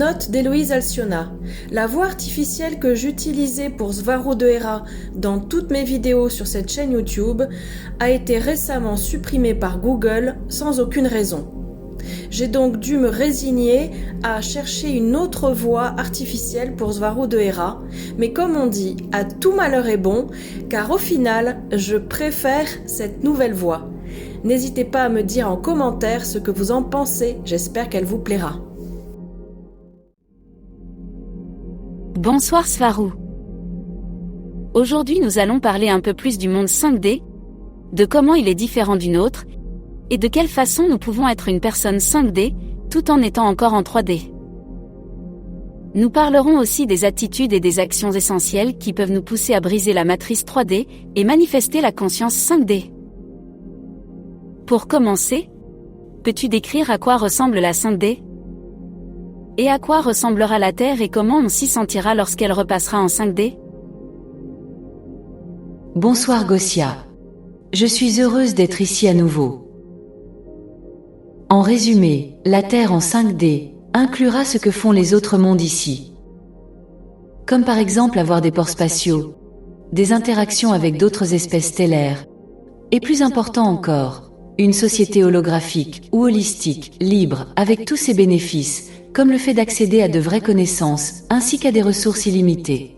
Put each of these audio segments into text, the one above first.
Note d'Héloïse Alciona. La voix artificielle que j'utilisais pour Svaro de Hera dans toutes mes vidéos sur cette chaîne YouTube a été récemment supprimée par Google sans aucune raison. J'ai donc dû me résigner à chercher une autre voix artificielle pour Svaro de Hera, mais comme on dit, à tout malheur est bon, car au final, je préfère cette nouvelle voix. N'hésitez pas à me dire en commentaire ce que vous en pensez, j'espère qu'elle vous plaira. Bonsoir Svarou. Aujourd'hui nous allons parler un peu plus du monde 5D, de comment il est différent d'une autre, et de quelle façon nous pouvons être une personne 5D, tout en étant encore en 3D. Nous parlerons aussi des attitudes et des actions essentielles qui peuvent nous pousser à briser la matrice 3D et manifester la conscience 5D. Pour commencer, peux-tu décrire à quoi ressemble la 5D ? Et à quoi ressemblera la Terre et comment on s'y sentira lorsqu'elle repassera en 5D ? Bonsoir Gossia. Je suis heureuse d'être ici à nouveau. En résumé, la Terre en 5D inclura ce que font les autres mondes ici. Comme par exemple avoir des ports spatiaux, des interactions avec d'autres espèces stellaires, et plus important encore, une société holographique ou holistique, libre, avec tous ses bénéfices, comme le fait d'accéder à de vraies connaissances, ainsi qu'à des ressources illimitées.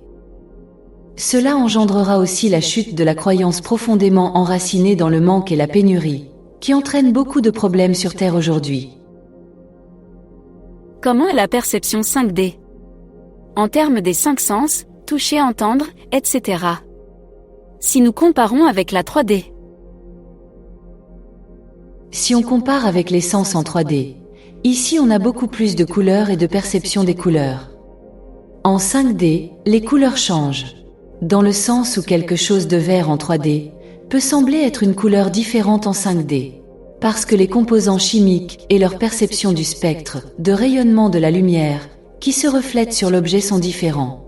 Cela engendrera aussi la chute de la croyance profondément enracinée dans le manque et la pénurie, qui entraîne beaucoup de problèmes sur Terre aujourd'hui. Comment est la perception 5D ? En termes des 5 sens, toucher, entendre, etc. Si nous comparons avec la 3D. Si on compare avec les sens en 3D, ici on a beaucoup plus de couleurs et de perception des couleurs. En 5D, les couleurs changent, dans le sens où quelque chose de vert en 3D peut sembler être une couleur différente en 5D, parce que les composants chimiques et leur perception du spectre, de rayonnement de la lumière, qui se reflètent sur l'objet sont différents.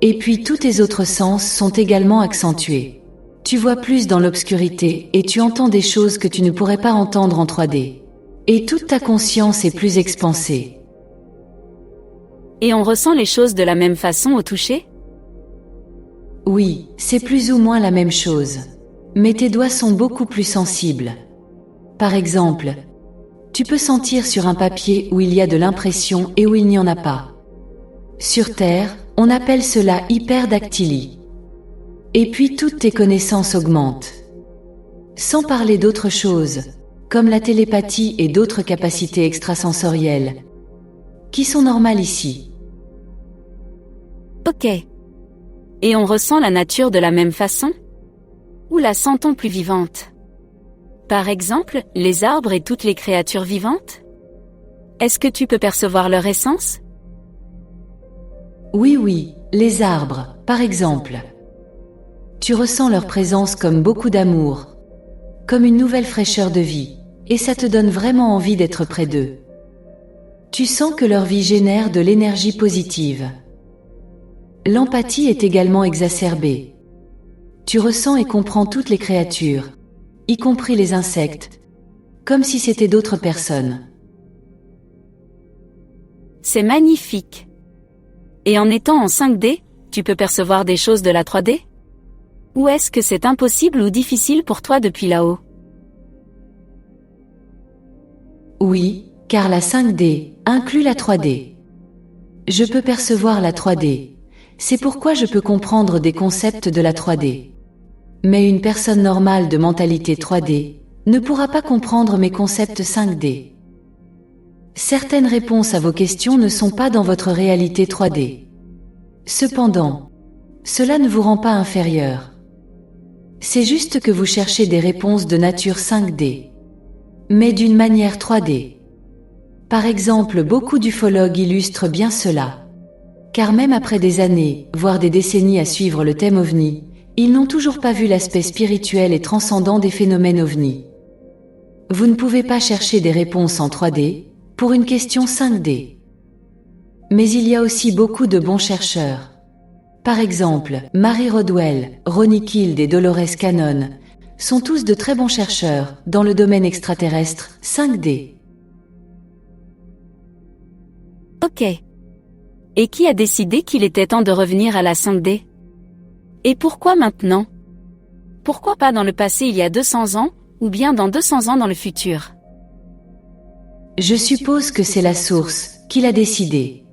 Et puis tous tes autres sens sont également accentués. Tu vois plus dans l'obscurité et tu entends des choses que tu ne pourrais pas entendre en 3D. Et toute ta conscience est plus expansée. Et on ressent les choses de la même façon au toucher ? Oui, c'est plus ou moins la même chose. Mais tes doigts sont beaucoup plus sensibles. Par exemple, tu peux sentir sur un papier où il y a de l'impression et où il n'y en a pas. Sur Terre, on appelle cela hyperdactylie. Et puis toutes tes connaissances augmentent. Sans parler d'autres choses, comme la télépathie et d'autres capacités extrasensorielles, qui sont normales ici. Ok. Et on ressent la nature de la même façon ? Ou la sent-on plus vivante ? Par exemple, les arbres et toutes les créatures vivantes ? Est-ce que tu peux percevoir leur essence ? Oui, les arbres, par exemple. Tu ressens leur présence comme beaucoup d'amour, comme une nouvelle fraîcheur de vie, et ça te donne vraiment envie d'être près d'eux. Tu sens que leur vie génère de l'énergie positive. L'empathie est également exacerbée. Tu ressens et comprends toutes les créatures, y compris les insectes, comme si c'était d'autres personnes. C'est magnifique. Et en étant en 5D, tu peux percevoir des choses de la 3D ? Ou est-ce que c'est impossible ou difficile pour toi depuis là-haut ? Oui, car la 5D inclut la 3D. Je peux percevoir la 3D. C'est pourquoi je peux comprendre des concepts de la 3D. Mais une personne normale de mentalité 3D ne pourra pas comprendre mes concepts 5D. Certaines réponses à vos questions ne sont pas dans votre réalité 3D. Cependant, cela ne vous rend pas inférieur. C'est juste que vous cherchez des réponses de nature 5D, mais d'une manière 3D. Par exemple, beaucoup d'ufologues illustrent bien cela. Car même après des années, voire des décennies à suivre le thème OVNI, ils n'ont toujours pas vu l'aspect spirituel et transcendant des phénomènes OVNI. Vous ne pouvez pas chercher des réponses en 3D pour une question 5D. Mais il y a aussi beaucoup de bons chercheurs. Par exemple, Mary Rodwell, Ronnie Kild et Dolores Cannon sont tous de très bons chercheurs dans le domaine extraterrestre 5D. Ok. Et qui a décidé qu'il était temps de revenir à la 5D? Et pourquoi maintenant? Pourquoi pas dans le passé il y a 200 ans, ou bien dans 200 ans dans le futur? Je suppose que c'est la source qui l'a décidé.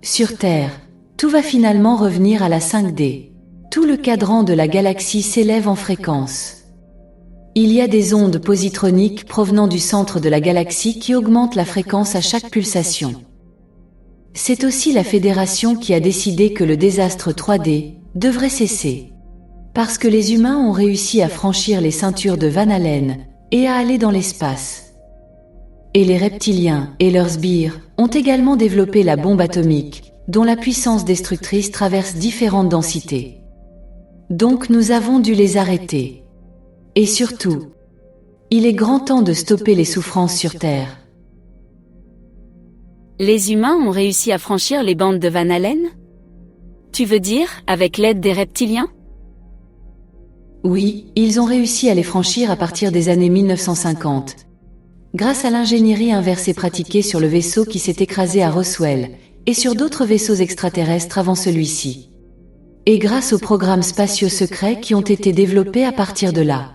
Sur Terre, tout va finalement revenir à la 5D. Tout le cadran de la galaxie s'élève en fréquence. Il y a des ondes positroniques provenant du centre de la galaxie qui augmentent la fréquence à chaque pulsation. C'est aussi la Fédération qui a décidé que le désastre 3D devrait cesser. Parce que les humains ont réussi à franchir les ceintures de Van Allen et à aller dans l'espace. Et les reptiliens et leurs sbires ont également développé la bombe atomique, dont la puissance destructrice traverse différentes densités. Donc nous avons dû les arrêter. Et surtout, il est grand temps de stopper les souffrances sur Terre. Les humains ont réussi à franchir les bandes de Van Allen? Tu veux dire, avec l'aide des reptiliens? Oui, ils ont réussi à les franchir à partir des années 1950. Grâce à l'ingénierie inversée pratiquée sur le vaisseau qui s'est écrasé à Roswell, et sur d'autres vaisseaux extraterrestres avant celui-ci. Et grâce aux programmes spatiaux secrets qui ont été développés à partir de là.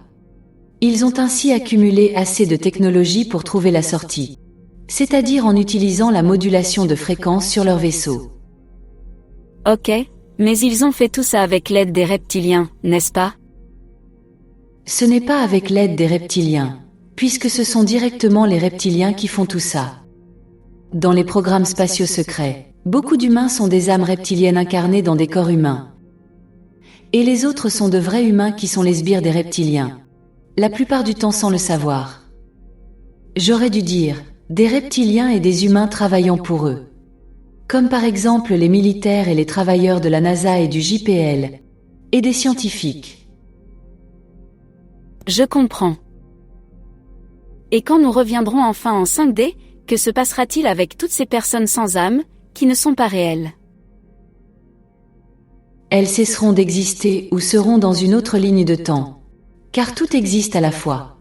Ils ont ainsi accumulé assez de technologie pour trouver la sortie. C'est-à-dire en utilisant la modulation de fréquence sur leur vaisseau. Ok, mais ils ont fait tout ça avec l'aide des reptiliens, n'est-ce pas? Ce n'est pas avec l'aide des reptiliens, puisque ce sont directement les reptiliens qui font tout ça. Dans les programmes spatiaux secrets, beaucoup d'humains sont des âmes reptiliennes incarnées dans des corps humains. Et les autres sont de vrais humains qui sont les sbires des reptiliens. La plupart du temps sans le savoir. J'aurais dû dire, des reptiliens et des humains travaillant pour eux. Comme par exemple les militaires et les travailleurs de la NASA et du JPL. Et des scientifiques. Je comprends. Et quand nous reviendrons enfin en 5D, que se passera-t-il avec toutes ces personnes sans âme, qui ne sont pas réelles? Elles cesseront d'exister ou seront dans une autre ligne de temps. Car tout existe à la fois.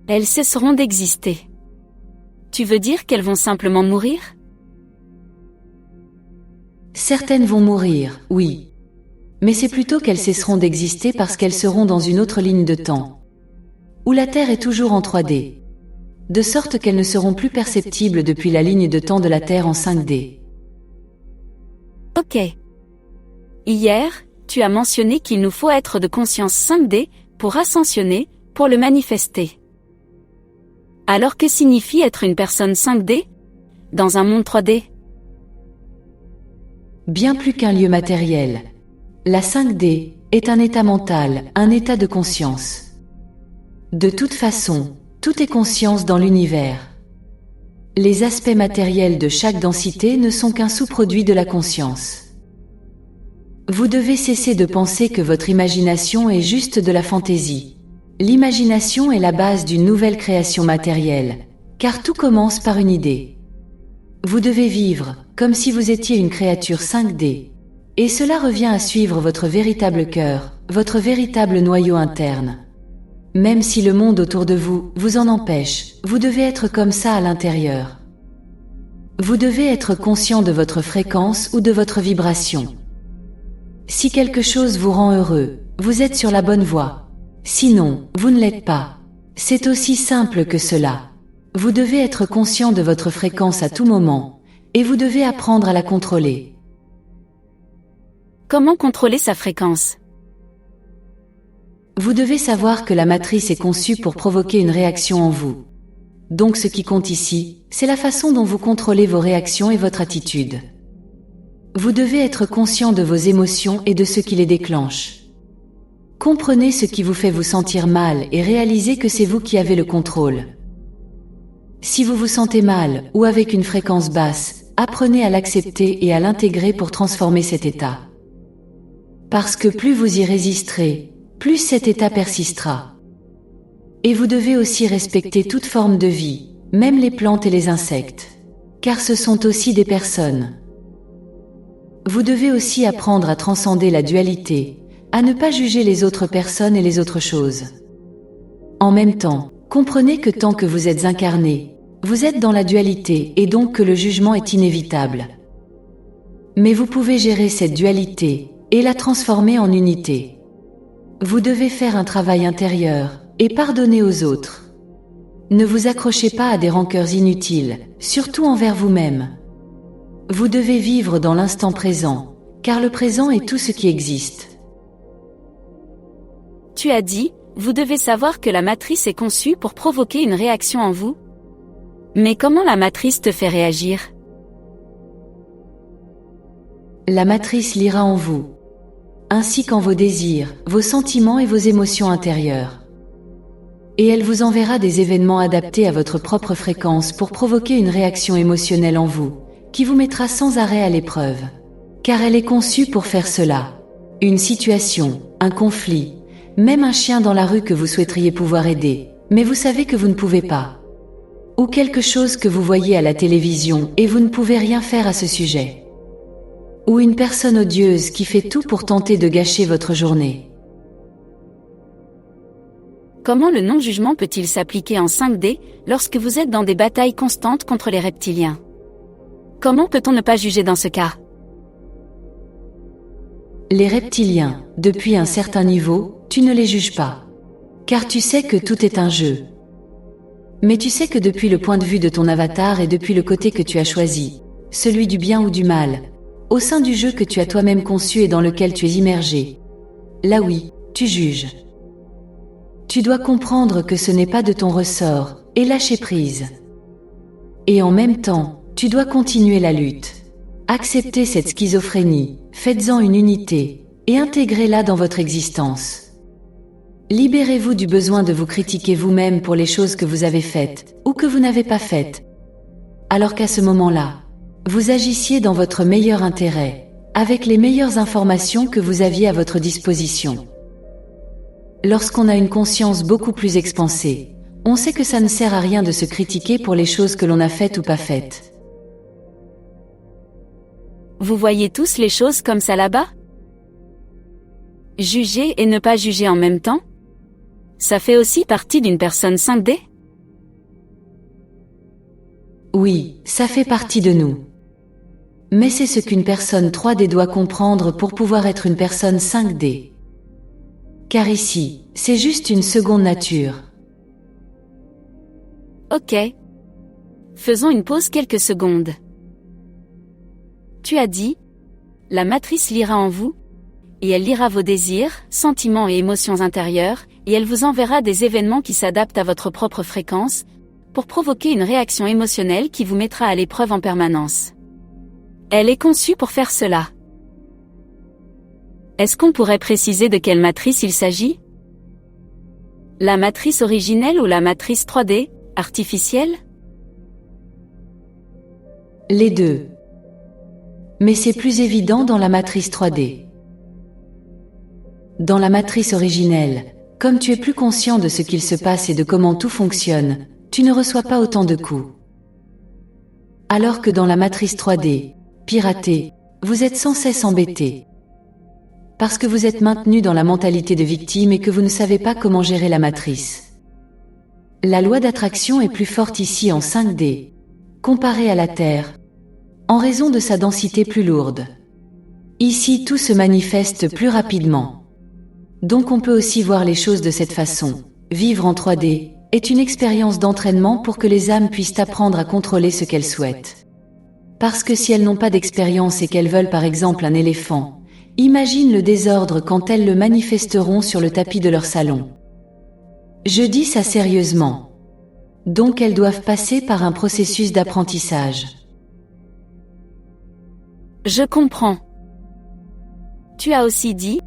Elles cesseront d'exister. Tu veux dire qu'elles vont simplement mourir? Certaines vont mourir, oui. Mais c'est plutôt qu'elles cesseront d'exister parce qu'elles seront dans une autre ligne de temps. Où la Terre est toujours en 3D. De sorte qu'elles ne seront plus perceptibles depuis la ligne de temps de la Terre en 5D. Ok. Hier, tu as mentionné qu'il nous faut être de conscience 5D pour ascensionner, pour le manifester. Alors que signifie être une personne 5D? Dans un monde 3D? Bien plus qu'un lieu matériel. La 5D est un état mental, un état de conscience. De toute façon, tout est conscience dans l'univers. Les aspects matériels de chaque densité ne sont qu'un sous-produit de la conscience. Vous devez cesser de penser que votre imagination est juste de la fantaisie. L'imagination est la base d'une nouvelle création matérielle, car tout commence par une idée. Vous devez vivre comme si vous étiez une créature 5D. Et cela revient à suivre votre véritable cœur, votre véritable noyau interne. Même si le monde autour de vous vous en empêche, vous devez être comme ça à l'intérieur. Vous devez être conscient de votre fréquence ou de votre vibration. Si quelque chose vous rend heureux, vous êtes sur la bonne voie. Sinon, vous ne l'êtes pas. C'est aussi simple que cela. Vous devez être conscient de votre fréquence à tout moment, et vous devez apprendre à la contrôler. Comment contrôler sa fréquence? Vous devez savoir que la matrice est conçue pour provoquer une réaction en vous. Donc ce qui compte ici, c'est la façon dont vous contrôlez vos réactions et votre attitude. Vous devez être conscient de vos émotions et de ce qui les déclenche. Comprenez ce qui vous fait vous sentir mal et réalisez que c'est vous qui avez le contrôle. Si vous vous sentez mal ou avec une fréquence basse, apprenez à l'accepter et à l'intégrer pour transformer cet état. Parce que plus vous y résisterez, plus cet état persistera. Et vous devez aussi respecter toute forme de vie, même les plantes et les insectes. Car ce sont aussi des personnes. Vous devez aussi apprendre à transcender la dualité, à ne pas juger les autres personnes et les autres choses. En même temps, comprenez que tant que vous êtes incarné, Vous êtes dans la dualité et donc que le jugement est inévitable. Mais vous pouvez gérer cette dualité et la transformer en unité. Vous devez faire un travail intérieur et pardonner aux autres. Ne vous accrochez pas à des rancœurs inutiles, surtout envers vous-même. Vous devez vivre dans l'instant présent, car le présent est tout ce qui existe. Tu as dit, vous devez savoir que la matrice est conçue pour provoquer une réaction en vous. Mais comment la matrice te fait réagir? La matrice lira en vous, ainsi qu'en vos désirs, vos sentiments et vos émotions intérieures. Et elle vous enverra des événements adaptés à votre propre fréquence pour provoquer une réaction émotionnelle en vous, qui vous mettra sans arrêt à l'épreuve. Car elle est conçue pour faire cela. Une situation, un conflit, même un chien dans la rue que vous souhaiteriez pouvoir aider, mais vous savez que vous ne pouvez pas. Ou quelque chose que vous voyez à la télévision et vous ne pouvez rien faire à ce sujet. Ou une personne odieuse qui fait tout pour tenter de gâcher votre journée. Comment le non-jugement peut-il s'appliquer en 5D lorsque vous êtes dans des batailles constantes contre les reptiliens? Comment peut-on ne pas juger dans ce cas? Les reptiliens, depuis un certain niveau, tu ne les juges pas. Car tu sais que tout est un jeu. Mais tu sais que depuis le point de vue de ton avatar et depuis le côté que tu as choisi, celui du bien ou du mal, au sein du jeu que tu as toi-même conçu et dans lequel tu es immergé, là oui, tu juges. Tu dois comprendre que ce n'est pas de ton ressort, et lâcher prise. Et en même temps, tu dois continuer la lutte. Acceptez cette schizophrénie, faites-en une unité, et intégrez-la dans votre existence. Libérez-vous du besoin de vous critiquer vous-même pour les choses que vous avez faites, ou que vous n'avez pas faites. Alors qu'à ce moment-là, vous agissiez dans votre meilleur intérêt, avec les meilleures informations que vous aviez à votre disposition. Lorsqu'on a une conscience beaucoup plus expansée, on sait que ça ne sert à rien de se critiquer pour les choses que l'on a faites ou pas faites. Vous voyez tous les choses comme ça là-bas? Juger et ne pas juger en même temps? Ça fait aussi partie d'une personne 5D? Oui, ça fait partie de nous. Mais c'est ce qu'une personne 3D doit comprendre pour pouvoir être une personne 5D. Car ici, c'est juste une seconde nature. Ok. Faisons une pause quelques secondes. Tu as dit, la matrice lira en vous, et elle lira vos désirs, sentiments et émotions intérieures, et elle vous enverra des événements qui s'adaptent à votre propre fréquence, pour provoquer une réaction émotionnelle qui vous mettra à l'épreuve en permanence. Elle est conçue pour faire cela. Est-ce qu'on pourrait préciser de quelle matrice il s'agit? La matrice originelle ou la matrice 3D, artificielle? Les deux. Mais c'est plus évident dans la matrice 3D. Dans la matrice originelle, comme tu es plus conscient de ce qu'il se passe et de comment tout fonctionne, tu ne reçois pas autant de coups. Alors que dans la matrice 3D, piratée, vous êtes sans cesse embêté. Parce que vous êtes maintenu dans la mentalité de victime et que vous ne savez pas comment gérer la matrice. La loi d'attraction est plus forte ici en 5D, comparée à la Terre, en raison de sa densité plus lourde. Ici tout se manifeste plus rapidement. Donc on peut aussi voir les choses de cette façon. Vivre en 3D est une expérience d'entraînement pour que les âmes puissent apprendre à contrôler ce qu'elles souhaitent. Parce que si elles n'ont pas d'expérience et qu'elles veulent par exemple un éléphant, imagine le désordre quand elles le manifesteront sur le tapis de leur salon. Je dis ça sérieusement. Donc elles doivent passer par un processus d'apprentissage. Je comprends. Tu as aussi dit,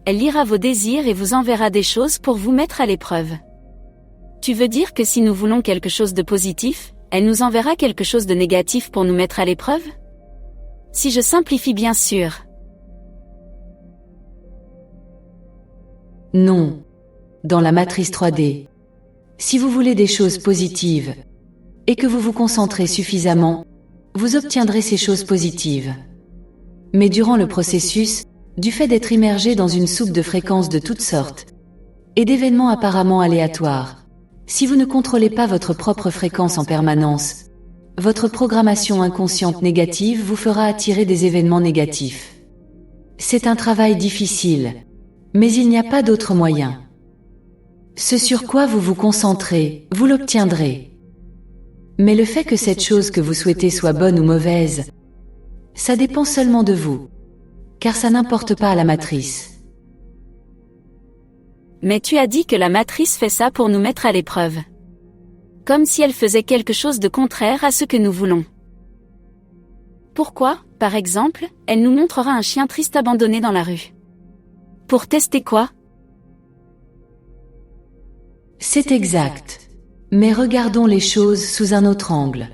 elle lira vos désirs et vous enverra des choses pour vous mettre à l'épreuve. Tu veux dire que si nous voulons quelque chose de positif, elle nous enverra quelque chose de négatif pour nous mettre à l'épreuve? Si je simplifie bien sûr. Non. Dans la matrice 3D. Si vous voulez des choses positives, et que vous vous concentrez suffisamment, vous obtiendrez ces choses positives. Mais durant le processus, du fait d'être immergé dans une soupe de fréquences de toutes sortes, et d'événements apparemment aléatoires, Si vous ne contrôlez pas votre propre fréquence en permanence, votre programmation inconsciente négative vous fera attirer des événements négatifs. C'est un travail difficile, mais il n'y a pas d'autre moyen. Ce sur quoi vous vous concentrez, vous l'obtiendrez. Mais le fait que cette chose que vous souhaitez soit bonne ou mauvaise, ça dépend seulement de vous, car ça n'importe pas à la matrice. Mais tu as dit que la matrice fait ça pour nous mettre à l'épreuve. Comme si elle faisait quelque chose de contraire à ce que nous voulons. Pourquoi, par exemple, elle nous montrera un chien triste abandonné dans la rue? Pour tester quoi? C'est exact. Mais regardons les choses sous un autre angle.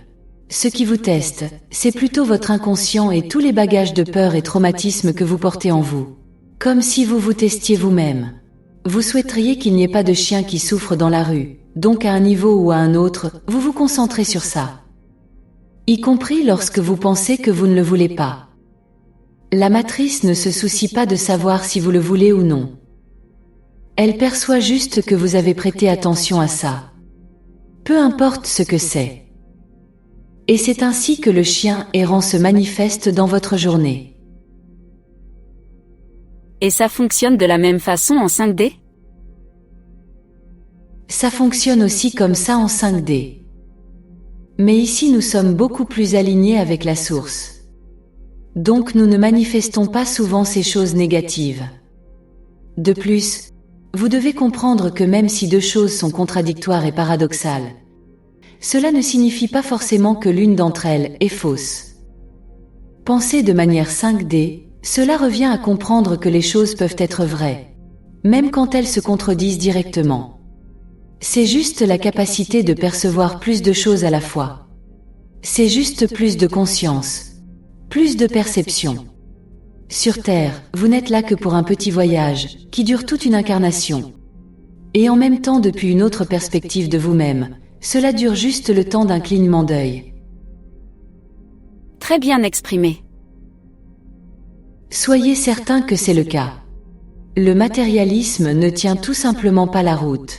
Ce qui vous teste, c'est plutôt votre inconscient et tous les bagages de peur et traumatisme que vous portez en vous. Comme si vous vous testiez vous-même. Vous souhaiteriez qu'il n'y ait pas de chien qui souffre dans la rue, donc à un niveau ou à un autre, vous vous concentrez sur ça. Y compris lorsque vous pensez que vous ne le voulez pas. La matrice ne se soucie pas de savoir si vous le voulez ou non. Elle perçoit juste que vous avez prêté attention à ça. Peu importe ce que c'est. Et c'est ainsi que le chien errant se manifeste dans votre journée. Et ça fonctionne de la même façon en 5D? Ça fonctionne aussi comme ça en 5D. Mais ici nous sommes beaucoup plus alignés avec la source. Donc nous ne manifestons pas souvent ces choses négatives. De plus, vous devez comprendre que même si deux choses sont contradictoires et paradoxales, cela ne signifie pas forcément que l'une d'entre elles est fausse. Penser de manière 5D, cela revient à comprendre que les choses peuvent être vraies, même quand elles se contredisent directement. C'est juste la capacité de percevoir plus de choses à la fois. C'est juste plus de conscience, plus de perception. Sur Terre, vous n'êtes là que pour un petit voyage, qui dure toute une incarnation. Et en même temps depuis une autre perspective de vous-même, cela dure juste le temps d'un clignement d'œil. Très bien exprimé. Soyez certain que c'est le cas. Le matérialisme ne tient tout simplement pas la route.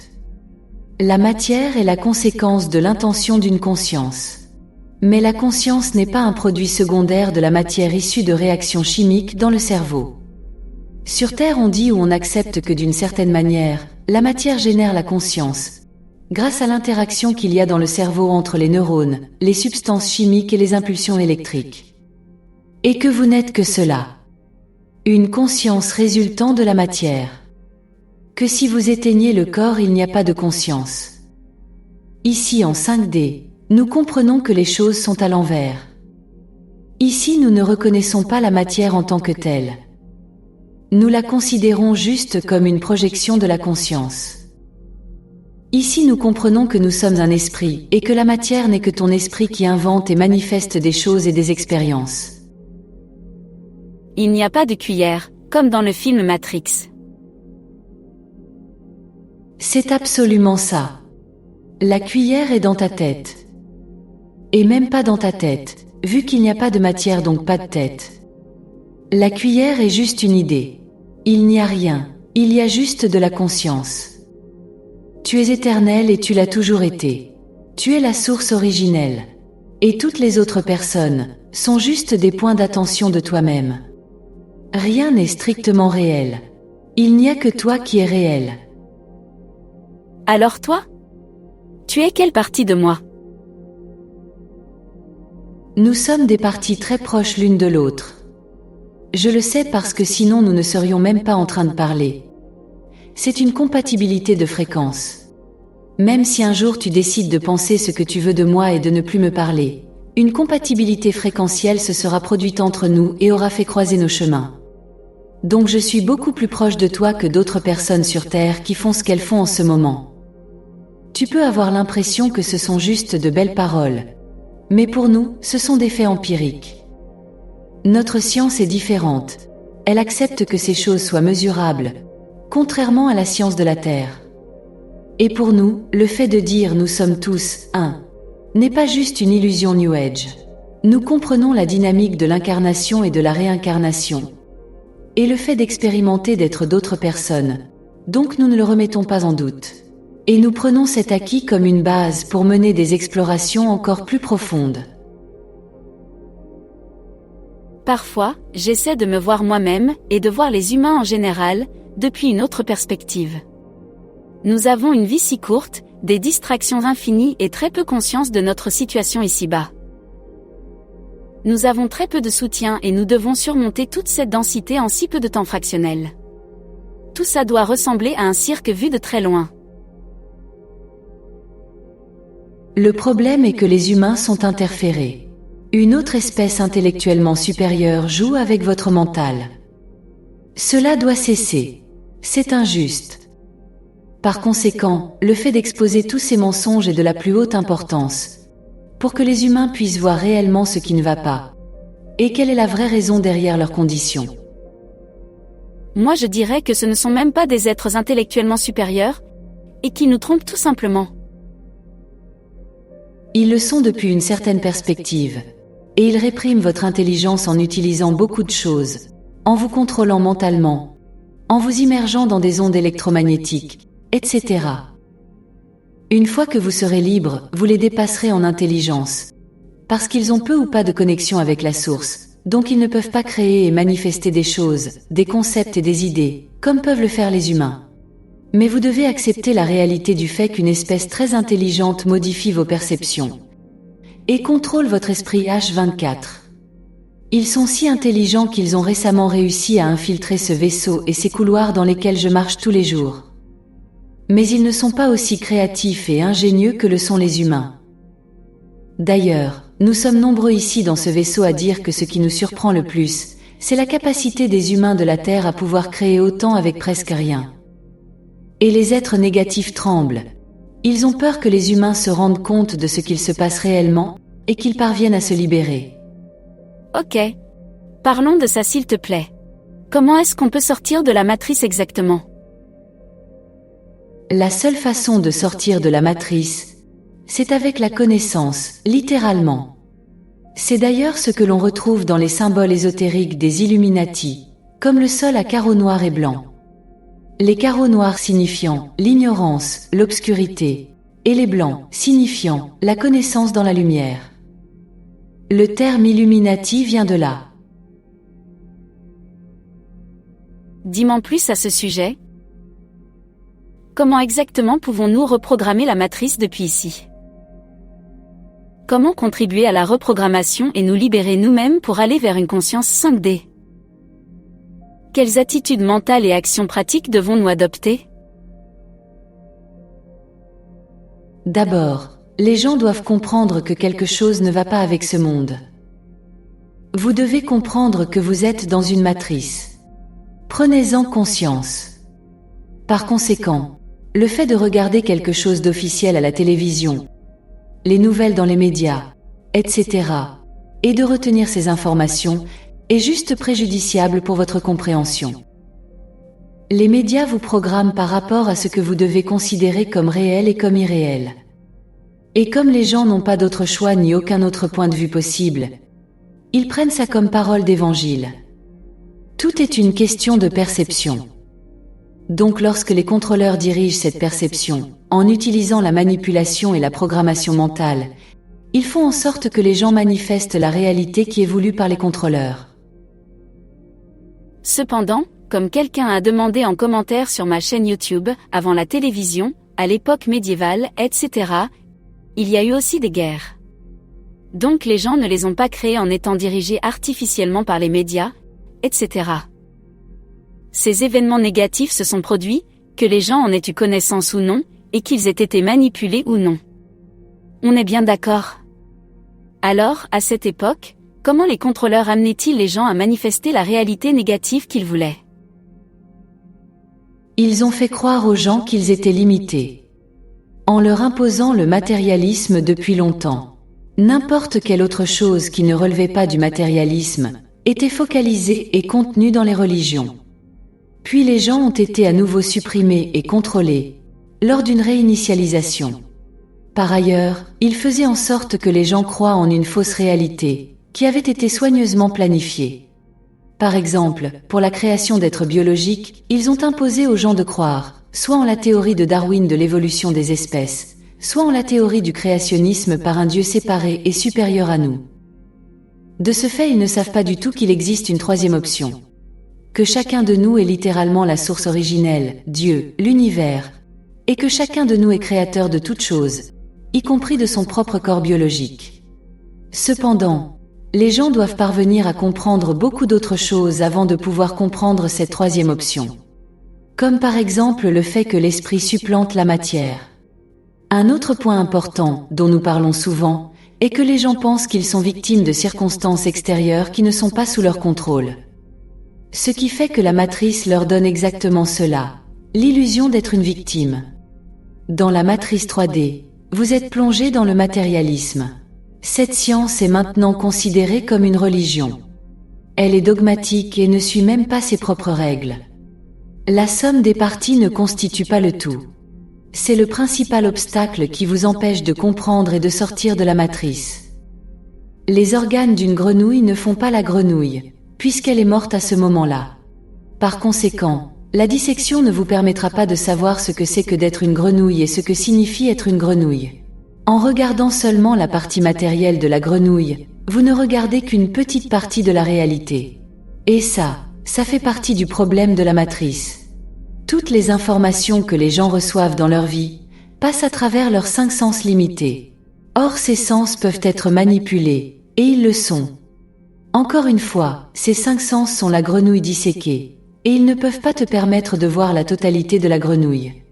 La matière est la conséquence de l'intention d'une conscience. Mais la conscience n'est pas un produit secondaire de la matière issue de réactions chimiques dans le cerveau. Sur Terre, on dit ou on accepte que d'une certaine manière, la matière génère la conscience, grâce à l'interaction qu'il y a dans le cerveau entre les neurones, les substances chimiques et les impulsions électriques. Et que vous n'êtes que cela. Une conscience résultant de la matière. Que si vous éteignez le corps, il n'y a pas de conscience. Ici en 5D, nous comprenons que les choses sont à l'envers. Ici, nous ne reconnaissons pas la matière en tant que telle. Nous la considérons juste comme une projection de la conscience. Ici, nous comprenons que nous sommes un esprit et que la matière n'est que ton esprit qui invente et manifeste des choses et des expériences. Il n'y a pas de cuillère, comme dans le film Matrix. C'est absolument ça. La cuillère est dans ta tête. Et même pas dans ta tête, vu qu'il n'y a pas de matière donc pas de tête. La cuillère est juste une idée. Il n'y a rien, il y a juste de la conscience. Tu es éternel et tu l'as toujours été. Tu es la source originelle. Et toutes les autres personnes sont juste des points d'attention de toi-même. Rien n'est strictement réel. Il n'y a que toi qui es réel. Alors toi? Tu es quelle partie de moi? Nous sommes des parties très proches l'une de l'autre. Je le sais parce que sinon nous ne serions même pas en train de parler. C'est une compatibilité de fréquences. Même si un jour tu décides de penser ce que tu veux de moi et de ne plus me parler, une compatibilité fréquentielle se sera produite entre nous et aura fait croiser nos chemins. Donc je suis beaucoup plus proche de toi que d'autres personnes sur Terre qui font ce qu'elles font en ce moment. Tu peux avoir l'impression que ce sont juste de belles paroles. Mais pour nous, ce sont des faits empiriques. Notre science est différente. Elle accepte que ces choses soient mesurables, contrairement à la science de la Terre. Et pour nous, le fait de dire « nous sommes tous un » n'est pas juste une illusion New Age. Nous comprenons la dynamique de l'incarnation et de la réincarnation. Et le fait d'expérimenter d'être d'autres personnes. Donc nous ne le remettons pas en doute. Et nous prenons cet acquis comme une base pour mener des explorations encore plus profondes. Parfois, j'essaie de me voir moi-même, et de voir les humains en général, depuis une autre perspective. Nous avons une vie si courte, des distractions infinies et très peu conscience de notre situation ici-bas. Nous avons très peu de soutien et nous devons surmonter toute cette densité en si peu de temps fractionnel. Tout ça doit ressembler à un cirque vu de très loin. Le problème est que les humains sont interférés. Une autre espèce intellectuellement supérieure joue avec votre mental. Cela doit cesser. C'est injuste. Par conséquent, le fait d'exposer tous ces mensonges est de la plus haute importance, pour que les humains puissent voir réellement ce qui ne va pas, et quelle est la vraie raison derrière leurs conditions. Moi je dirais que ce ne sont même pas des êtres intellectuellement supérieurs, et qui nous trompent tout simplement. Ils le sont depuis une certaine perspective, et ils répriment votre intelligence en utilisant beaucoup de choses, en vous contrôlant mentalement, en vous immergeant dans des ondes électromagnétiques, etc. Une fois que vous serez libre, vous les dépasserez en intelligence, parce qu'ils ont peu ou pas de connexion avec la source, donc ils ne peuvent pas créer et manifester des choses, des concepts et des idées, comme peuvent le faire les humains. Mais vous devez accepter la réalité du fait qu'une espèce très intelligente modifie vos perceptions et contrôle votre esprit H24. Ils sont si intelligents qu'ils ont récemment réussi à infiltrer ce vaisseau et ces couloirs dans lesquels je marche tous les jours. Mais ils ne sont pas aussi créatifs et ingénieux que le sont les humains. D'ailleurs, nous sommes nombreux ici dans ce vaisseau à dire que ce qui nous surprend le plus, c'est la capacité des humains de la Terre à pouvoir créer autant avec presque rien. Et les êtres négatifs tremblent. Ils ont peur que les humains se rendent compte de ce qu'il se passe réellement, et qu'ils parviennent à se libérer. Ok. Parlons de ça s'il te plaît. Comment est-ce qu'on peut sortir de la matrice exactement ? La seule façon de sortir de la matrice, c'est avec la connaissance, littéralement. C'est d'ailleurs ce que l'on retrouve dans les symboles ésotériques des Illuminati, comme le sol à carreaux noirs et blancs. Les carreaux noirs signifiant l'ignorance, l'obscurité, et les blancs signifiant la connaissance dans la lumière. Le terme Illuminati vient de là. Dis-moi plus à ce sujet. Comment exactement pouvons-nous reprogrammer la matrice depuis ici ? Comment contribuer à la reprogrammation et nous libérer nous-mêmes pour aller vers une conscience 5D ? Quelles attitudes mentales et actions pratiques devons-nous adopter ? D'abord, les gens doivent comprendre que quelque chose ne va pas avec ce monde. Vous devez comprendre que vous êtes dans une matrice. Prenez-en conscience. Par conséquent, le fait de regarder quelque chose d'officiel à la télévision, les nouvelles dans les médias, etc., et de retenir ces informations, est juste préjudiciable pour votre compréhension. Les médias vous programment par rapport à ce que vous devez considérer comme réel et comme irréel. Et comme les gens n'ont pas d'autre choix ni aucun autre point de vue possible, ils prennent ça comme parole d'évangile. Tout est une question de perception. Donc lorsque les contrôleurs dirigent cette perception, en utilisant la manipulation et la programmation mentale, ils font en sorte que les gens manifestent la réalité qui est voulue par les contrôleurs. Cependant, comme quelqu'un a demandé en commentaire sur ma chaîne YouTube, avant la télévision, à l'époque médiévale, etc., il y a eu aussi des guerres. Donc les gens ne les ont pas créées en étant dirigés artificiellement par les médias, etc. Ces événements négatifs se sont produits, que les gens en aient eu connaissance ou non, et qu'ils aient été manipulés ou non. On est bien d'accord. Alors, à cette époque, comment les contrôleurs amenaient-ils les gens à manifester la réalité négative qu'ils voulaient ? Ils ont fait croire aux gens qu'ils étaient limités, en leur imposant le matérialisme depuis longtemps. N'importe quelle autre chose qui ne relevait pas du matérialisme était focalisée et contenue dans les religions. Puis les gens ont été à nouveau supprimés et contrôlés, lors d'une réinitialisation. Par ailleurs, ils faisaient en sorte que les gens croient en une fausse réalité, qui avait été soigneusement planifiée. Par exemple, pour la création d'êtres biologiques, ils ont imposé aux gens de croire soit en la théorie de Darwin de l'évolution des espèces, soit en la théorie du créationnisme par un Dieu séparé et supérieur à nous. De ce fait, ils ne savent pas du tout qu'il existe une troisième option. Que chacun de nous est littéralement la source originelle, Dieu, l'univers, et que chacun de nous est créateur de toutes choses, y compris de son propre corps biologique. Cependant, les gens doivent parvenir à comprendre beaucoup d'autres choses avant de pouvoir comprendre cette troisième option. Comme par exemple le fait que l'esprit supplante la matière. Un autre point important, dont nous parlons souvent, est que les gens pensent qu'ils sont victimes de circonstances extérieures qui ne sont pas sous leur contrôle. Ce qui fait que la matrice leur donne exactement cela, l'illusion d'être une victime. Dans la matrice 3D, vous êtes plongé dans le matérialisme. Cette science est maintenant considérée comme une religion. Elle est dogmatique et ne suit même pas ses propres règles. La somme des parties ne constitue pas le tout. C'est le principal obstacle qui vous empêche de comprendre et de sortir de la matrice. Les organes d'une grenouille ne font pas la grenouille, puisqu'elle est morte à ce moment-là. Par conséquent, la dissection ne vous permettra pas de savoir ce que c'est que d'être une grenouille et ce que signifie être une grenouille. En regardant seulement la partie matérielle de la grenouille, vous ne regardez qu'une petite partie de la réalité. Et ça fait partie du problème de la matrice. Toutes les informations que les gens reçoivent dans leur vie passent à travers leurs 5 sens limités. Or, ces sens peuvent être manipulés, et ils le sont. Encore une fois, ces 5 sens sont la grenouille disséquée, et ils ne peuvent pas te permettre de voir la totalité de la grenouille.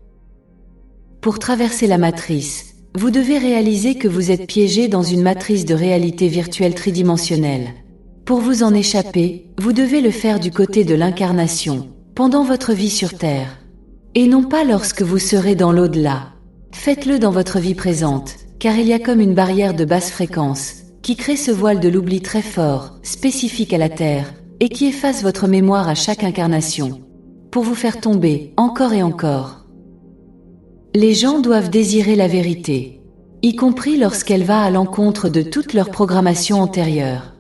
Pour traverser la matrice, vous devez réaliser que vous êtes piégé dans une matrice de réalité virtuelle tridimensionnelle. Pour vous en échapper, vous devez le faire du côté de l'incarnation, pendant votre vie sur Terre. Et non pas lorsque vous serez dans l'au-delà. Faites-le dans votre vie présente, car il y a comme une barrière de basse fréquence, qui crée ce voile de l'oubli très fort, spécifique à la Terre, et qui efface votre mémoire à chaque incarnation, pour vous faire tomber, encore et encore. Les gens doivent désirer la vérité, y compris lorsqu'elle va à l'encontre de toute leur programmation antérieure.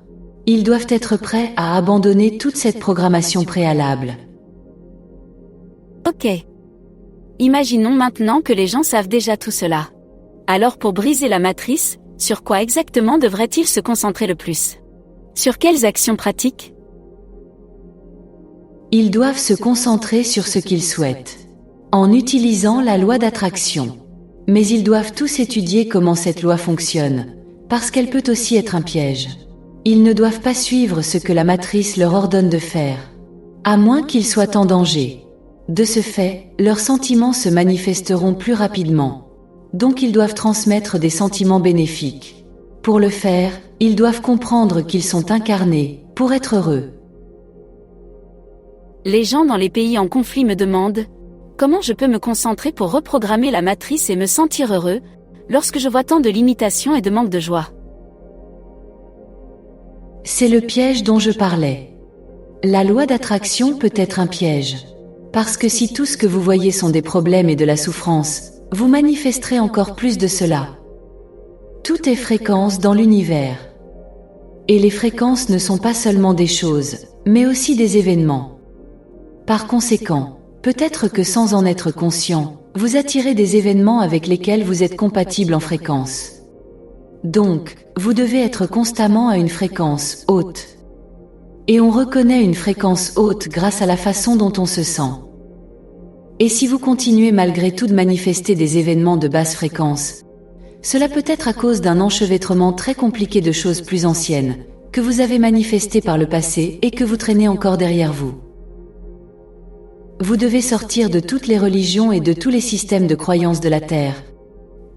Ils doivent être prêts à abandonner toute cette programmation préalable. Ok. Imaginons maintenant que les gens savent déjà tout cela. Alors pour briser la matrice, sur quoi exactement devraient-ils se concentrer le plus? Sur quelles actions pratiques? Ils doivent se concentrer sur ce qu'ils souhaitent, en utilisant la loi d'attraction. Mais ils doivent tous étudier comment cette loi fonctionne, parce qu'elle peut aussi être un piège. Ils ne doivent pas suivre ce que la matrice leur ordonne de faire, à moins qu'ils soient en danger. De ce fait, leurs sentiments se manifesteront plus rapidement. Donc ils doivent transmettre des sentiments bénéfiques. Pour le faire, ils doivent comprendre qu'ils sont incarnés, pour être heureux. Les gens dans les pays en conflit me demandent « Comment je peux me concentrer pour reprogrammer la matrice et me sentir heureux, lorsque je vois tant de limitations et de manque de joie ?» C'est le piège dont je parlais. La loi d'attraction peut être un piège. Parce que si tout ce que vous voyez sont des problèmes et de la souffrance, vous manifesterez encore plus de cela. Tout est fréquence dans l'univers. Et les fréquences ne sont pas seulement des choses, mais aussi des événements. Par conséquent, peut-être que sans en être conscient, vous attirez des événements avec lesquels vous êtes compatible en fréquence. Donc, vous devez être constamment à une fréquence haute. Et on reconnaît une fréquence haute grâce à la façon dont on se sent. Et si vous continuez malgré tout de manifester des événements de basse fréquence, cela peut être à cause d'un enchevêtrement très compliqué de choses plus anciennes, que vous avez manifestées par le passé et que vous traînez encore derrière vous. Vous devez sortir de toutes les religions et de tous les systèmes de croyances de la Terre,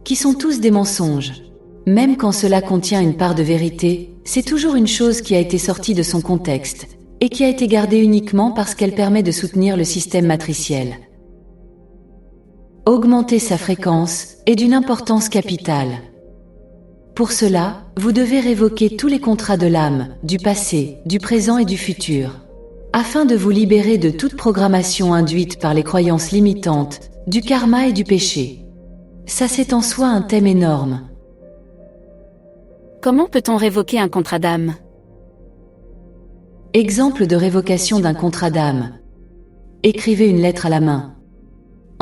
qui sont tous des mensonges. Même quand cela contient une part de vérité, c'est toujours une chose qui a été sortie de son contexte, et qui a été gardée uniquement parce qu'elle permet de soutenir le système matriciel. Augmenter sa fréquence est d'une importance capitale. Pour cela, vous devez révoquer tous les contrats de l'âme, du passé, du présent et du futur, afin de vous libérer de toute programmation induite par les croyances limitantes, du karma et du péché. Ça, c'est en soi un thème énorme. Comment peut-on révoquer un contrat d'âme? Exemple de révocation d'un contrat d'âme. Écrivez une lettre à la main.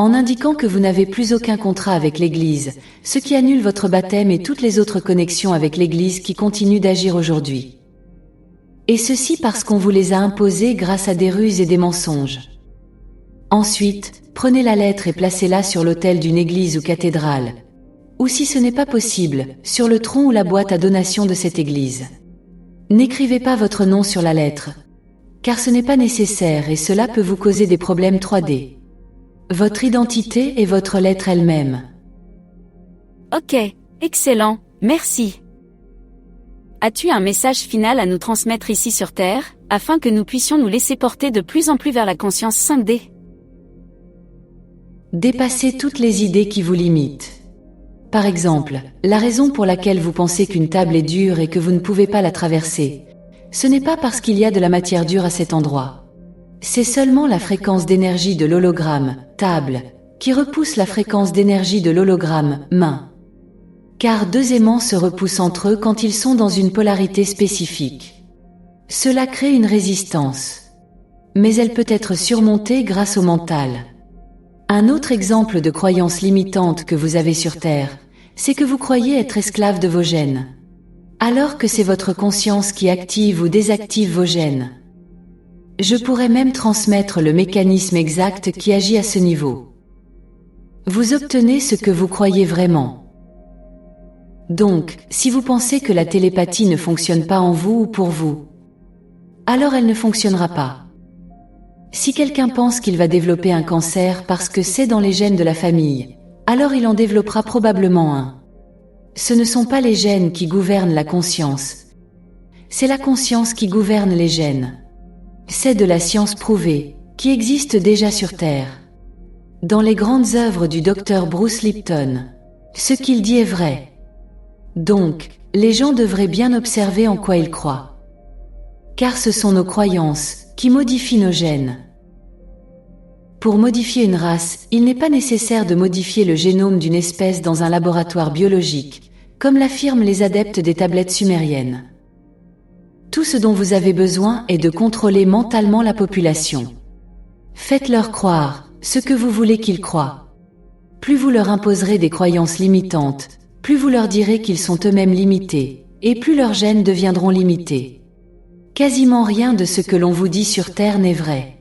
en indiquant que vous n'avez plus aucun contrat avec l'Église, ce qui annule votre baptême et toutes les autres connexions avec l'Église qui continuent d'agir aujourd'hui. Et ceci parce qu'on vous les a imposées grâce à des ruses et des mensonges. Ensuite, prenez la lettre et placez-la sur l'autel d'une église ou cathédrale. Ou si ce n'est pas possible, sur le tronc ou la boîte à donation de cette église. N'écrivez pas votre nom sur la lettre, car ce n'est pas nécessaire et cela peut vous causer des problèmes 3D. Votre identité est votre lettre elle-même. Ok, excellent, merci. As-tu un message final à nous transmettre ici sur Terre, afin que nous puissions nous laisser porter de plus en plus vers la conscience 5D? Dépassez toutes les idées qui vous limitent. Par exemple, la raison pour laquelle vous pensez qu'une table est dure et que vous ne pouvez pas la traverser, ce n'est pas parce qu'il y a de la matière dure à cet endroit. C'est seulement la fréquence d'énergie de l'hologramme, table, qui repousse la fréquence d'énergie de l'hologramme, main. Car deux aimants se repoussent entre eux quand ils sont dans une polarité spécifique. Cela crée une résistance. Mais elle peut être surmontée grâce au mental. Un autre exemple de croyance limitante que vous avez sur Terre, c'est que vous croyez être esclave de vos gènes. Alors que c'est votre conscience qui active ou désactive vos gènes. Je pourrais même transmettre le mécanisme exact qui agit à ce niveau. Vous obtenez ce que vous croyez vraiment. Donc, si vous pensez que la télépathie ne fonctionne pas en vous ou pour vous, alors elle ne fonctionnera pas. Si quelqu'un pense qu'il va développer un cancer parce que c'est dans les gènes de la famille, alors il en développera probablement un. Ce ne sont pas les gènes qui gouvernent la conscience. C'est la conscience qui gouverne les gènes. C'est de la science prouvée, qui existe déjà sur Terre. Dans les grandes œuvres du docteur Bruce Lipton, ce qu'il dit est vrai. Donc, les gens devraient bien observer en quoi ils croient. Car ce sont nos croyances qui modifient nos gènes. Pour modifier une race, il n'est pas nécessaire de modifier le génome d'une espèce dans un laboratoire biologique, comme l'affirment les adeptes des tablettes sumériennes. Tout ce dont vous avez besoin est de contrôler mentalement la population. Faites-leur croire ce que vous voulez qu'ils croient. Plus vous leur imposerez des croyances limitantes, plus vous leur direz qu'ils sont eux-mêmes limités, et plus leurs gènes deviendront limités. Quasiment rien de ce que l'on vous dit sur Terre n'est vrai.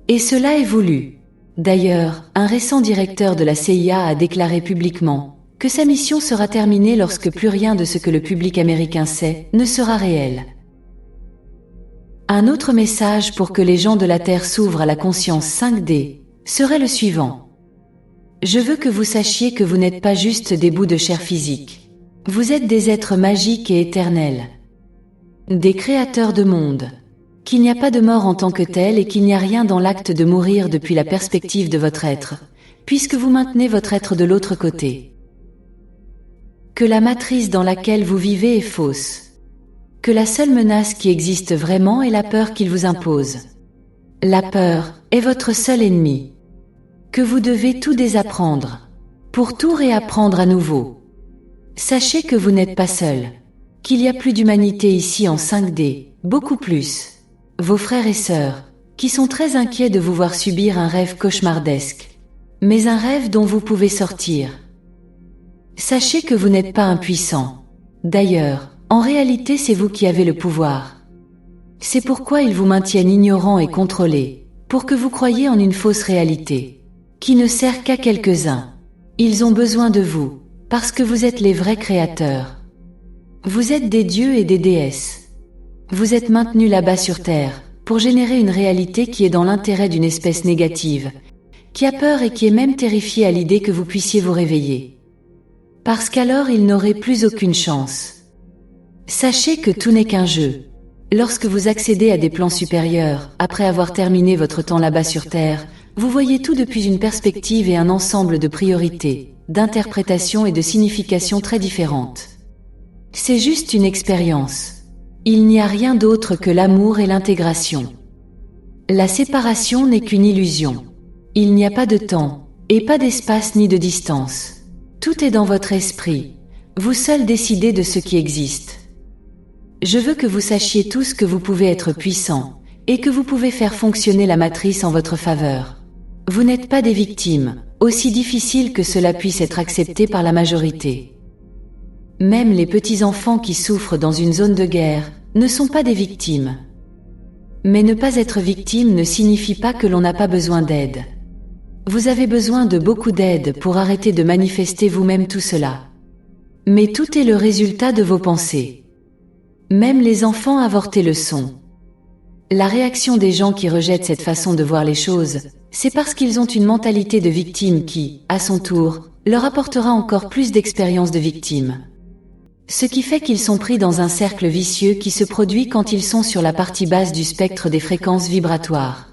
Et cela est voulu. D'ailleurs, un récent directeur de la CIA a déclaré publiquement que sa mission sera terminée lorsque plus rien de ce que le public américain sait ne sera réel. Un autre message pour que les gens de la Terre s'ouvrent à la conscience 5D serait le suivant. Je veux que vous sachiez que vous n'êtes pas juste des bouts de chair physique. Vous êtes des êtres magiques et éternels. Des créateurs de monde. Qu'il n'y a pas de mort en tant que tel et qu'il n'y a rien dans l'acte de mourir depuis la perspective de votre être, puisque vous maintenez votre être de l'autre côté. Que la matrice dans laquelle vous vivez est fausse. Que la seule menace qui existe vraiment est la peur qu'il vous impose. La peur est votre seul ennemi. Que vous devez tout désapprendre, pour tout réapprendre à nouveau. Sachez que vous n'êtes pas seul, qu'il y a plus d'humanité ici en 5D, beaucoup plus. Vos frères et sœurs, qui sont très inquiets de vous voir subir un rêve cauchemardesque, mais un rêve dont vous pouvez sortir. Sachez que vous n'êtes pas impuissant. D'ailleurs, en réalité c'est vous qui avez le pouvoir. C'est pourquoi ils vous maintiennent ignorants et contrôlés, pour que vous croyiez en une fausse réalité, qui ne sert qu'à quelques-uns. Ils ont besoin de vous, parce que vous êtes les vrais créateurs. Vous êtes des dieux et des déesses. Vous êtes maintenus là-bas sur Terre, pour générer une réalité qui est dans l'intérêt d'une espèce négative, qui a peur et qui est même terrifiée à l'idée que vous puissiez vous réveiller. Parce qu'alors il n'aurait plus aucune chance. Sachez que tout n'est qu'un jeu. Lorsque vous accédez à des plans supérieurs, après avoir terminé votre temps là-bas sur Terre, vous voyez tout depuis une perspective et un ensemble de priorités, d'interprétations et de significations très différentes. C'est juste une expérience. Il n'y a rien d'autre que l'amour et l'intégration. La séparation n'est qu'une illusion. Il n'y a pas de temps, et pas d'espace ni de distance. Tout est dans votre esprit. Vous seul décidez de ce qui existe. Je veux que vous sachiez tous que vous pouvez être puissant, et que vous pouvez faire fonctionner la matrice en votre faveur. Vous n'êtes pas des victimes, aussi difficile que cela puisse être accepté par la majorité. Même les petits-enfants qui souffrent dans une zone de guerre ne sont pas des victimes. Mais ne pas être victime ne signifie pas que l'on n'a pas besoin d'aide. Vous avez besoin de beaucoup d'aide pour arrêter de manifester vous-même tout cela. Mais tout est le résultat de vos pensées. Même les enfants avortés le sont. La réaction des gens qui rejettent cette façon de voir les choses, c'est parce qu'ils ont une mentalité de victime qui, à son tour, leur apportera encore plus d'expérience de victime. Ce qui fait qu'ils sont pris dans un cercle vicieux qui se produit quand ils sont sur la partie basse du spectre des fréquences vibratoires.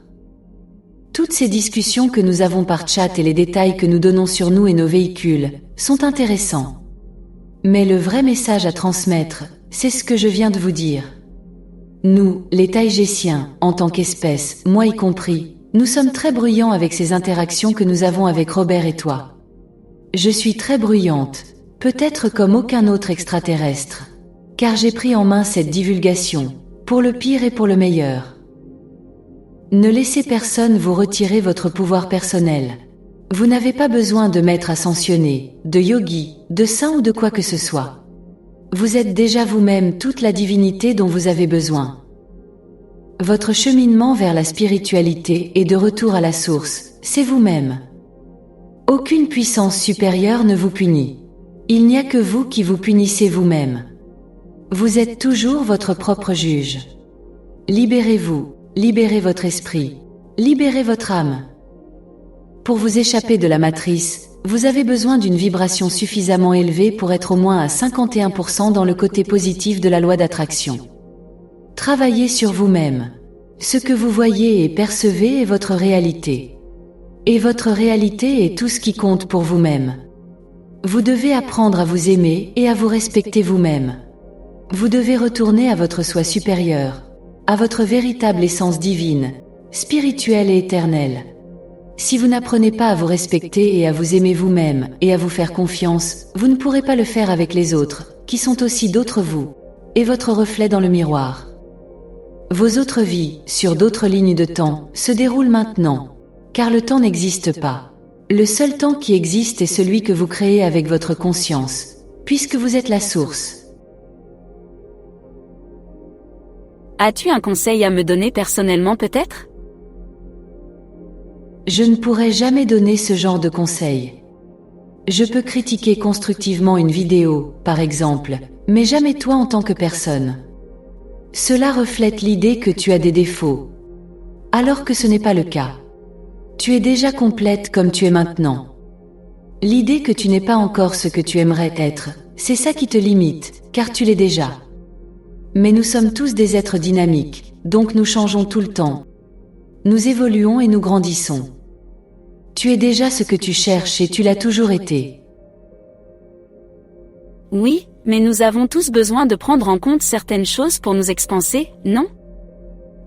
Toutes ces discussions que nous avons par chat et les détails que nous donnons sur nous et nos véhicules sont intéressants. Mais le vrai message à transmettre, c'est ce que je viens de vous dire. Nous, les Taïgésiens, en tant qu'espèce, moi y compris, nous sommes très bruyants avec ces interactions que nous avons avec Robert et toi. Je suis très bruyante, peut-être comme aucun autre extraterrestre, car j'ai pris en main cette divulgation, pour le pire et pour le meilleur. Ne laissez personne vous retirer votre pouvoir personnel. Vous n'avez pas besoin de maître ascensionné, de yogi, de saint ou de quoi que ce soit. Vous êtes déjà vous-même toute la divinité dont vous avez besoin. Votre cheminement vers la spiritualité et de retour à la source, c'est vous-même. Aucune puissance supérieure ne vous punit. Il n'y a que vous qui vous punissez vous-même. Vous êtes toujours votre propre juge. Libérez-vous, libérez votre esprit, libérez votre âme. Pour vous échapper de la matrice, vous avez besoin d'une vibration suffisamment élevée pour être au moins à 51% dans le côté positif de la loi d'attraction. Travaillez sur vous-même. Ce que vous voyez et percevez est votre réalité. Et votre réalité est tout ce qui compte pour vous-même. Vous devez apprendre à vous aimer et à vous respecter vous-même. Vous devez retourner à votre soi supérieur, à votre véritable essence divine, spirituelle et éternelle. Si vous n'apprenez pas à vous respecter et à vous aimer vous-même et à vous faire confiance, vous ne pourrez pas le faire avec les autres, qui sont aussi d'autres vous, et votre reflet dans le miroir. Vos autres vies, sur d'autres lignes de temps, se déroulent maintenant, car le temps n'existe pas. Le seul temps qui existe est celui que vous créez avec votre conscience, puisque vous êtes la source. As-tu un conseil à me donner personnellement peut-être ? Je ne pourrai jamais donner ce genre de conseil. Je peux critiquer constructivement une vidéo, par exemple, mais jamais toi en tant que personne. Cela reflète l'idée que tu as des défauts, alors que ce n'est pas le cas. Tu es déjà complète comme tu es maintenant. L'idée que tu n'es pas encore ce que tu aimerais être, c'est ça qui te limite, car tu l'es déjà. Mais nous sommes tous des êtres dynamiques, donc nous changeons tout le temps. Nous évoluons et nous grandissons. Tu es déjà ce que tu cherches et tu l'as toujours été. Oui, mais nous avons tous besoin de prendre en compte certaines choses pour nous expanser, non ?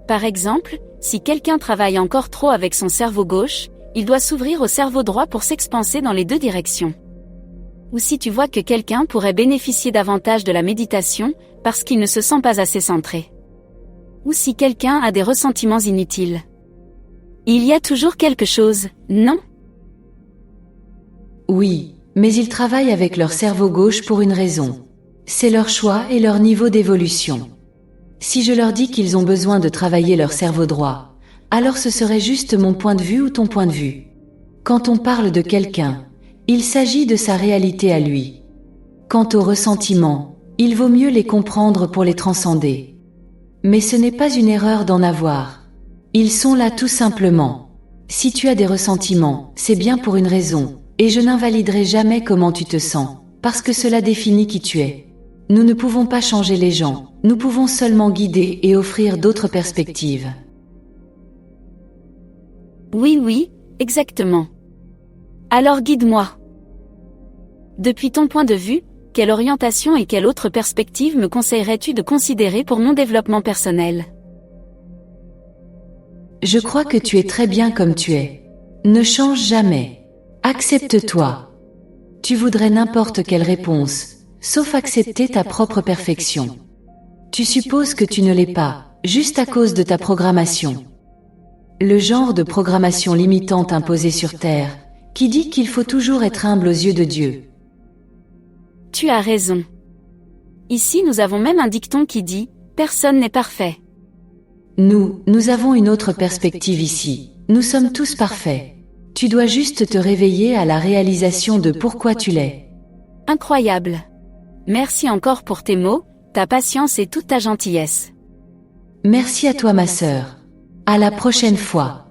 Par exemple, si quelqu'un travaille encore trop avec son cerveau gauche, il doit s'ouvrir au cerveau droit pour s'expanser dans les deux directions. Ou si tu vois que quelqu'un pourrait bénéficier davantage de la méditation, parce qu'il ne se sent pas assez centré. Ou si quelqu'un a des ressentiments inutiles. Il y a toujours quelque chose, non ? Oui, mais ils travaillent avec leur cerveau gauche pour une raison. C'est leur choix et leur niveau d'évolution. Si je leur dis qu'ils ont besoin de travailler leur cerveau droit, alors ce serait juste mon point de vue ou ton point de vue. Quand on parle de quelqu'un, il s'agit de sa réalité à lui. Quant aux ressentiments, il vaut mieux les comprendre pour les transcender. Mais ce n'est pas une erreur d'en avoir. Ils sont là tout simplement. Si tu as des ressentiments, c'est bien pour une raison, et je n'invaliderai jamais comment tu te sens, parce que cela définit qui tu es. Nous ne pouvons pas changer les gens, nous pouvons seulement guider et offrir d'autres perspectives. Oui, exactement. Alors guide-moi. Depuis ton point de vue, quelle orientation et quelle autre perspective me conseillerais-tu de considérer pour mon développement personnel ? Je crois que tu es très bien comme tu es. Ne change jamais. Accepte-toi. Tu voudrais n'importe quelle réponse, sauf accepter ta propre perfection. Tu supposes que tu ne l'es pas, juste à cause de ta programmation. Le genre de programmation limitante imposée sur Terre, qui dit qu'il faut toujours être humble aux yeux de Dieu. Tu as raison. Ici nous avons même un dicton qui dit « Personne n'est parfait ». Nous avons une autre perspective ici. Nous sommes tous parfaits. Tu dois juste te réveiller à la réalisation de pourquoi tu l'es. Incroyable. Merci encore pour tes mots, ta patience et toute ta gentillesse. Merci à toi ma sœur. À la prochaine fois.